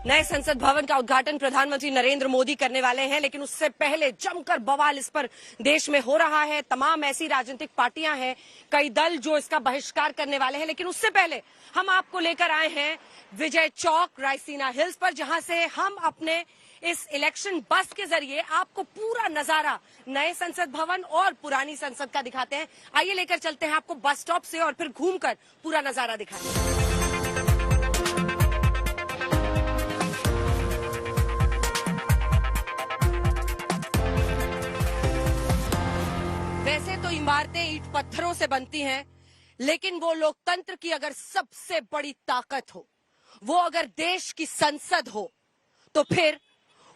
नए संसद भवन का उद्घाटन प्रधानमंत्री नरेंद्र मोदी करने वाले हैं, लेकिन उससे पहले जमकर बवाल इस पर देश में हो रहा है। तमाम ऐसी राजनीतिक पार्टियां हैं, कई दल जो इसका बहिष्कार करने वाले हैं, लेकिन उससे पहले हम आपको लेकर आए हैं विजय चौक रायसीना हिल्स पर, जहां से हम अपने इस इलेक्शन बस के जरिए आपको पूरा नजारा नए संसद भवन और पुरानी संसद का दिखाते हैं। आइए लेकर चलते हैं आपको बस स्टॉप से और फिर घूमकर पूरा नजारा दिखाएंगे। वैसे तो इमारतें ईंट पत्थरों से बनती हैं, लेकिन वो लोकतंत्र की अगर सबसे बड़ी ताकत हो, वो अगर देश की संसद हो, तो फिर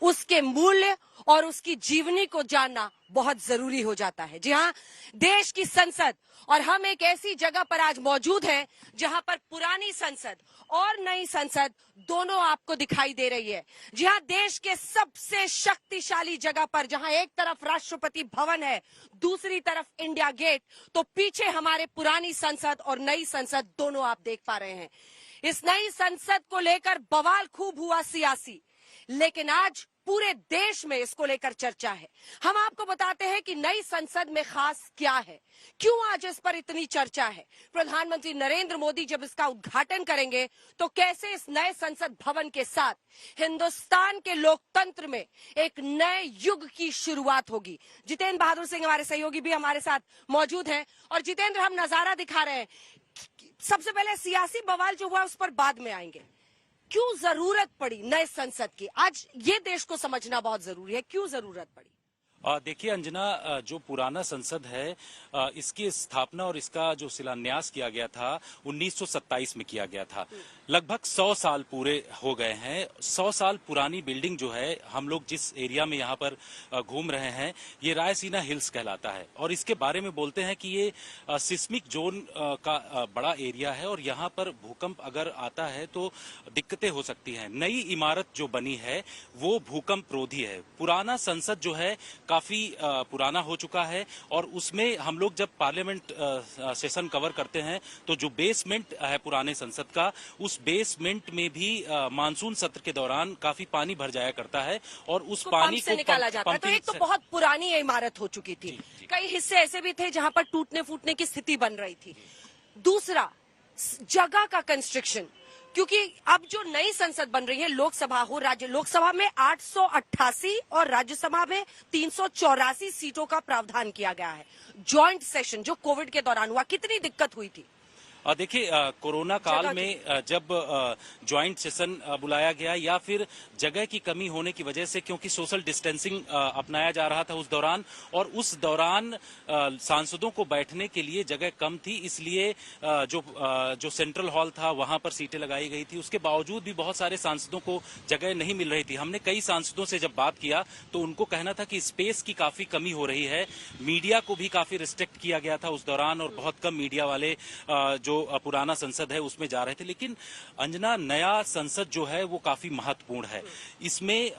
उसके मूल्य और उसकी जीवनी को जानना बहुत जरूरी हो जाता है। जी हाँ, देश की संसद, और हम एक ऐसी जगह पर आज मौजूद हैं जहां पर पुरानी संसद और नई संसद दोनों आपको दिखाई दे रही है। जी हाँ, देश के सबसे शक्तिशाली जगह पर, जहां एक तरफ राष्ट्रपति भवन है, दूसरी तरफ इंडिया गेट, तो पीछे हमारे पुरानी संसद और नई संसद दोनों आप देख पा रहे हैं। इस नई संसद को लेकर बवाल खूब हुआ सियासी, लेकिन आज पूरे देश में इसको लेकर चर्चा है। हम आपको बताते हैं कि नई संसद में खास क्या है, क्यों आज इस पर इतनी चर्चा है। प्रधानमंत्री नरेंद्र मोदी जब इसका उद्घाटन करेंगे, तो कैसे इस नए संसद भवन के साथ हिंदुस्तान के लोकतंत्र में एक नए युग की शुरुआत होगी। जितेंद्र बहादुर सिंह हमारे सहयोगी भी हमारे साथ मौजूद हैं। और जितेंद्र, हम नजारा दिखा रहे हैं। सबसे पहले सियासी बवाल जो हुआ उस पर बाद में आएंगे। क्यों जरूरत पड़ी नए संसद की? आज ये देश को समझना बहुत जरूरी है, क्यों जरूरत पड़ी। देखिए अंजना, जो पुराना संसद है, इसकी स्थापना और इसका जो शिलान्यास किया गया था 1927 में किया गया था। लगभग 100 साल पूरे हो गए हैं। 100 साल पुरानी बिल्डिंग जो है, हम लोग जिस एरिया में यहाँ पर घूम रहे हैं, ये रायसीना हिल्स कहलाता है। और इसके बारे में बोलते हैं कि ये सिस्मिक जोन का बड़ा एरिया है और यहाँ पर भूकंप अगर आता है तो दिक्कतें हो सकती हैं। नई इमारत जो बनी है वो भूकंप रोधी है। पुराना संसद जो है काफी पुराना हो चुका है और उसमें हम लोग जब पार्लियामेंट सेशन कवर करते हैं तो जो बेसमेंट है पुराने संसद का, उस बेसमेंट में भी मानसून सत्र के दौरान काफी पानी भर जाया करता है और उस पानी को निकाला जाता है। तो एक तो बहुत पुरानी इमारत हो चुकी थी, कई हिस्से ऐसे भी थे जहां पर टूटने फूटने की स्थिति बन रही थी। दूसरा, जगह का कंस्ट्रक्शन, क्योंकि अब जो नई संसद बन रही है, लोकसभा हो, राज्य लोकसभा में 888 और राज्यसभा में 384 सीटों का प्रावधान किया गया है। जॉइंट सेशन जो कोविड के दौरान हुआ, कितनी दिक्कत हुई थी। देखिए, कोरोना काल में जब ज्वाइंट सेशन बुलाया गया या फिर जगह की कमी होने की वजह से, क्योंकि सोशल डिस्टेंसिंग अपनाया जा रहा था उस दौरान, और उस दौरान सांसदों को बैठने के लिए जगह कम थी, इसलिए जो सेंट्रल हॉल था वहां पर सीटें लगाई गई थी। उसके बावजूद भी बहुत सारे सांसदों को जगह नहीं मिल रही थी। हमने कई सांसदों से जब बात किया तो उनको कहना था कि स्पेस की काफी कमी हो रही है। मीडिया को भी काफी रिस्ट्रिक्ट किया गया था उस दौरान और बहुत कम मीडिया वाले जो पुराना संसद है उसमें जा रहे थे। लेकिन अंजना, नया संसद जो है वो काफी महत्वपूर्ण है। इसमें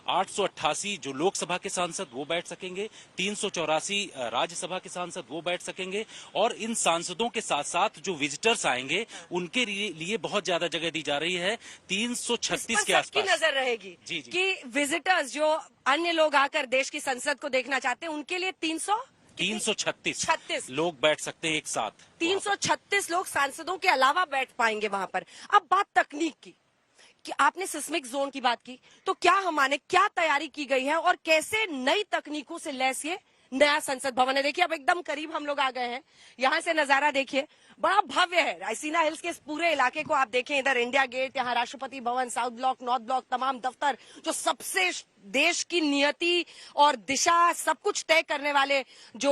888 जो लोकसभा के सांसद वो बैठ सकेंगे, 384 राज्यसभा के सांसद वो बैठ सकेंगे, और इन सांसदों के साथ साथ जो विजिटर्स आएंगे उनके लिए बहुत ज्यादा जगह दी जा रही है। 336 के आसपास की नजर रहेगी जी। कि विजिटर्स जो अन्य लोग आकर देश की संसद को देखना चाहते हैं, उनके लिए 336 लोग बैठ सकते हैं एक साथ। 336 लोग सांसदों के अलावा बैठ पाएंगे वहां पर। अब बात तकनीक की, कि आपने सिस्मिक जोन की बात की, तो क्या तैयारी की गई है और कैसे नई तकनीकों से लैस ये नया संसद भवन है। देखिए, अब एकदम करीब हम लोग आ गए हैं, यहाँ से नजारा देखिए, बड़ा भव्य है। रायसीना हिल्स के इस पूरे इलाके को आप देखें, इधर इंडिया गेट, यहाँ Rashtrapati Bhavan, south block, north block, तमाम दफ्तर, जो सबसे देश की नियति और दिशा सब कुछ तय करने वाले जो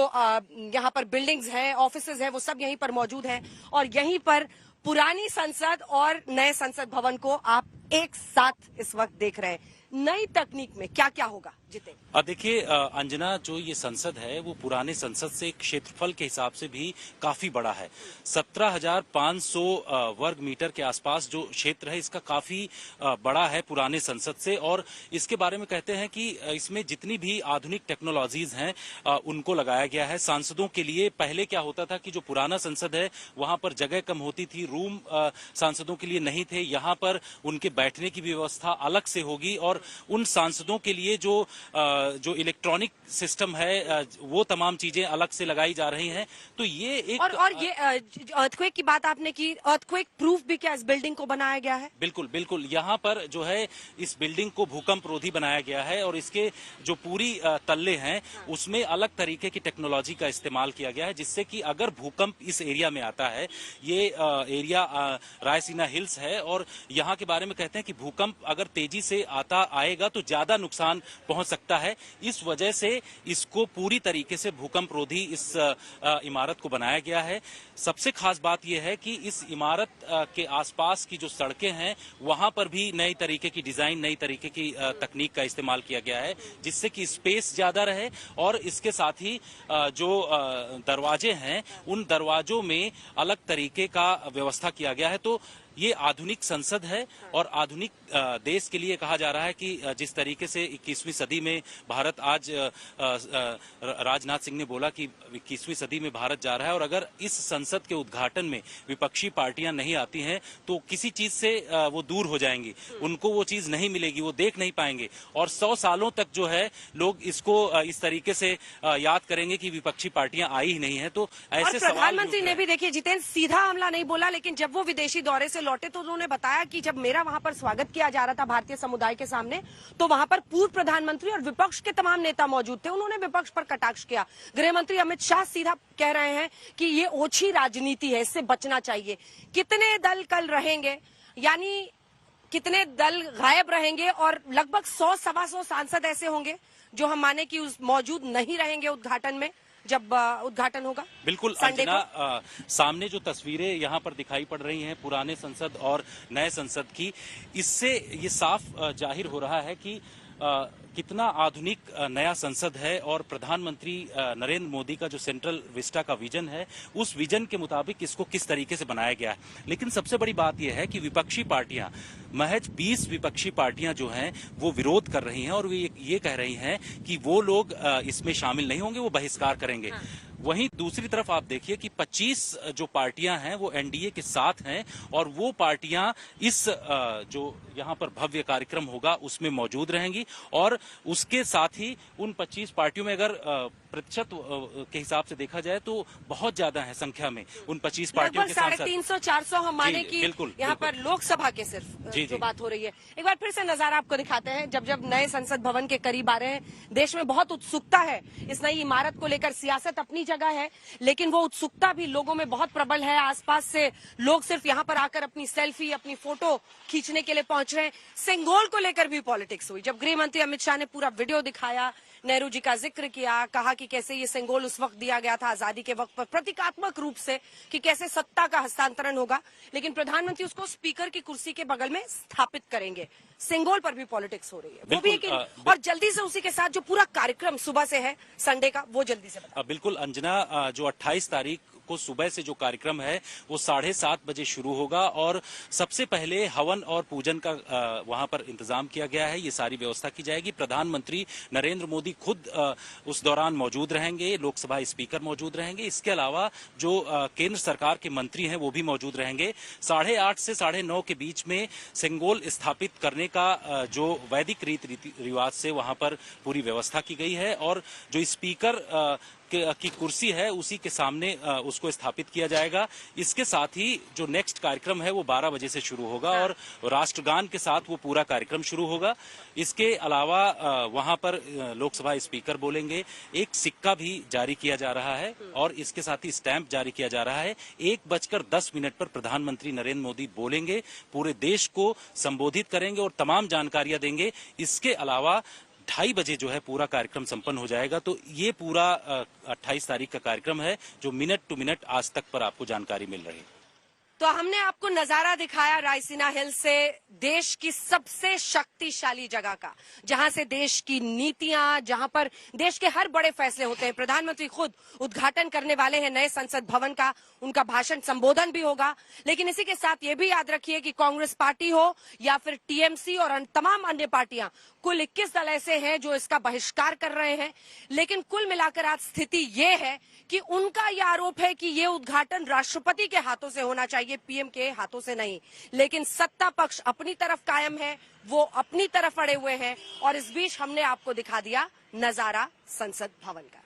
यहाँ पर बिल्डिंग्स हैं, ऑफिसेज हैं, वो सब यहीं पर मौजूद हैं। और यहीं पर पुरानी संसद और नए संसद भवन को आप एक साथ इस वक्त देख रहे हैं। नई तकनीक में क्या क्या होगा जितेंद्र? देखिए अंजना, जो ये संसद है वो पुराने संसद से क्षेत्रफल के हिसाब से भी काफी बड़ा है। 17,500 वर्ग मीटर के आसपास जो क्षेत्र है इसका काफी बड़ा है पुराने संसद से। और इसके बारे में कहते हैं कि इसमें जितनी भी आधुनिक टेक्नोलॉजीज हैं उनको लगाया गया है सांसदों के लिए। पहले क्या होता था कि जो पुराना संसद है वहां पर जगह कम होती थी, रूम सांसदों के लिए नहीं थे। यहाँ पर उनके बैठने की व्यवस्था अलग से होगी और उन सांसदों के लिए जो इलेक्ट्रॉनिक सिस्टम है वो तमाम चीजें अलग से लगाई जा रही हैं। तो ये एक और ये अर्थक्वेक की बात आपने की, अर्थक्वेक प्रूफ भी क्या इस बिल्डिंग को बनाया गया है? बिल्कुल बिल्कुल, यहाँ पर जो है इस बिल्डिंग को भूकंप रोधी बनाया गया है और इसके जो पूरी तल्ले हैं उसमें अलग तरीके की टेक्नोलॉजी का इस्तेमाल किया गया है, जिससे कि अगर भूकंप इस एरिया में आता है, ये एरिया रायसीना हिल्स है और यहाँ के बारे में कहते हैं कि भूकंप अगर तेजी से आएगा तो ज्यादा नुकसान पहुंच सकता है। इस वजह से इसको पूरी तरीके से भूकंप रोधी इस इमारत को बनाया गया है। सबसे खास बात यह है कि इस इमारत के आसपास की जो सड़कें हैं वहां पर भी नई तरीके की डिजाइन, नई तरीके की तकनीक का इस्तेमाल किया गया है, जिससे कि स्पेस ज्यादा रहे और इसके साथ ही जो दरवाजे हैं उन दरवाजों में अलग तरीके का व्यवस्था किया गया है। तो ये आधुनिक संसद है और आधुनिक देश के लिए कहा जा रहा है कि जिस तरीके से 21वीं सदी में भारत आज राजनाथ सिंह ने बोला कि 21वीं सदी में भारत जा रहा है और अगर इस संसद के उद्घाटन में विपक्षी पार्टियां नहीं आती हैं तो किसी चीज से वो दूर हो जाएंगी, उनको वो चीज नहीं मिलेगी, वो देख नहीं पाएंगे और 100 सालों तक जो है लोग इसको इस तरीके से याद करेंगे कि विपक्षी पार्टियां आई ही नहीं है। तो ऐसे सवाल प्रधानमंत्री ने भी देखिए जितेंद्र सीधा हमला नहीं बोला, लेकिन जब वो विदेशी दौरे से लौटे तो उन्होंने बताया कि जब मेरा वहां पर स्वागत किया जा रहा था भारतीय समुदाय के सामने तो वहां पर पूर्व प्रधानमंत्री और विपक्ष के तमाम नेता मौजूद थे। उन्होंने विपक्ष पर कटाक्ष किया। गृह मंत्री अमित शाह सीधा कह रहे हैं कि ये ओछी राजनीति है, इससे बचना चाहिए। कितने दल कल रहेंगे, यानी कितने दल गायब रहेंगे और लगभग 100-125 सांसद ऐसे होंगे जो हम माने कि मौजूद नहीं रहेंगे उद्घाटन में जब उद्घाटन होगा? बिल्कुल अंजना, सामने जो तस्वीरें यहाँ पर दिखाई पड़ रही हैं पुराने संसद और नए संसद की, इससे ये साफ जाहिर हो रहा है कि कितना आधुनिक नया संसद है और प्रधानमंत्री नरेंद्र मोदी का जो सेंट्रल विस्टा का विजन है उस विजन के मुताबिक इसको किस तरीके से बनाया गया है। लेकिन सबसे बड़ी बात यह है कि विपक्षी पार्टियां, महज 20 विपक्षी पार्टियां जो हैं वो विरोध कर रही हैं और ये कह रही हैं कि वो लोग इसमें शामिल नहीं होंगे, वो बहिष्कार करेंगे। वहीं दूसरी तरफ आप देखिए कि 25 जो पार्टियां हैं वो एनडीए के साथ हैं और वो पार्टियां इस जो यहां पर भव्य कार्यक्रम होगा उसमें मौजूद रहेंगी और उसके साथ ही उन 25 पार्टियों में अगर प्रतिशत के हिसाब से देखा जाए तो बहुत ज्यादा है संख्या में उन 25 पार्टियों के सांसद। 350-400 हम माने कि यहाँ पर लोकसभा के सिर्फ जो बात हो रही है। एक बार फिर से नजारा आपको दिखाते हैं। जब जब नए संसद भवन के करीब आ रहे हैं, देश में बहुत उत्सुकता है इस नई इमारत को लेकर। सियासत अपनी जगह है लेकिन वो उत्सुकता भी लोगों में बहुत प्रबल है। आसपास से लोग सिर्फ यहाँ पर आकर अपनी सेल्फी, अपनी फोटो खींचने के लिए पहुंच रहे हैं। सेंगोल को लेकर भी पॉलिटिक्स हुई। जब गृह मंत्री अमित शाह ने पूरा वीडियो दिखाया, नेहरू जी का जिक्र किया, कहा कि कैसे ये सेंगोल उस वक्त दिया गया था आजादी के वक्त पर प्रतीकात्मक रूप से कि कैसे सत्ता का हस्तांतरण होगा, लेकिन प्रधानमंत्री उसको स्पीकर की कुर्सी के बगल में स्थापित करेंगे। सेंगोल पर भी पॉलिटिक्स हो रही है, वो भी और जल्दी से उसी के साथ जो पूरा कार्यक्रम सुबह से है संडे का, वो जल्दी से बताएं। बिल्कुल अंजना, जो 28 तारीख को सुबह से जो कार्यक्रम है वो 7:30 बजे शुरू होगा और सबसे पहले हवन और पूजन का वहां पर इंतजाम किया गया है। ये सारी व्यवस्था की जाएगी। प्रधानमंत्री नरेंद्र मोदी खुद उस दौरान मौजूद रहेंगे, लोकसभा स्पीकर मौजूद रहेंगे। इसके अलावा जो केंद्र सरकार के मंत्री हैं वो भी मौजूद रहेंगे। 8:30 से 9:30 के बीच में सेंगोल स्थापित करने का जो वैदिक रीति रिवाज से वहां पर पूरी व्यवस्था की गई है और जो स्पीकर की कुर्सी है उसी के सामने उसको स्थापित किया जाएगा। इसके साथ ही जो नेक्स्ट कार्यक्रम है वो 12 बजे से शुरू होगा और राष्ट्रगान के साथ वो पूरा कार्यक्रम शुरू होगा। इसके अलावा वहां पर लोकसभा स्पीकर बोलेंगे। एक सिक्का भी जारी किया जा रहा है और इसके साथ ही स्टैंप जारी किया जा रहा है। 1:10 पर प्रधानमंत्री नरेंद्र मोदी बोलेंगे, पूरे देश को संबोधित करेंगे और तमाम जानकारियां देंगे। इसके अलावा 2:30 बजे जो है पूरा कार्यक्रम संपन्न हो जाएगा। तो ये पूरा 28 तारीख का कार्यक्रम है जो मिनट टू मिनट आज तक पर आपको जानकारी मिल रही है। तो हमने आपको नजारा दिखाया रायसीना हिल से, देश की सबसे शक्तिशाली जगह का, जहां से देश की नीतियां, जहां पर देश के हर बड़े फैसले होते हैं। प्रधानमंत्री खुद उद्घाटन करने वाले हैं नए संसद भवन का, उनका भाषण संबोधन भी होगा। लेकिन इसी के साथ ये भी याद रखिए कि कांग्रेस पार्टी हो या फिर टीएमसी और तमाम अन्य पार्टियां, कुल 21 दल ऐसे हैं जो इसका बहिष्कार कर रहे हैं। लेकिन कुल मिलाकर आज स्थिति ये है कि उनका यह आरोप है कि ये उद्घाटन राष्ट्रपति के हाथों से होना चाहिए ये पीएम के हाथों से नहीं, लेकिन सत्ता पक्ष अपनी तरफ कायम है, वो अपनी तरफ अड़े हुए हैं। और इस बीच हमने आपको दिखा दिया नजारा संसद भवन का।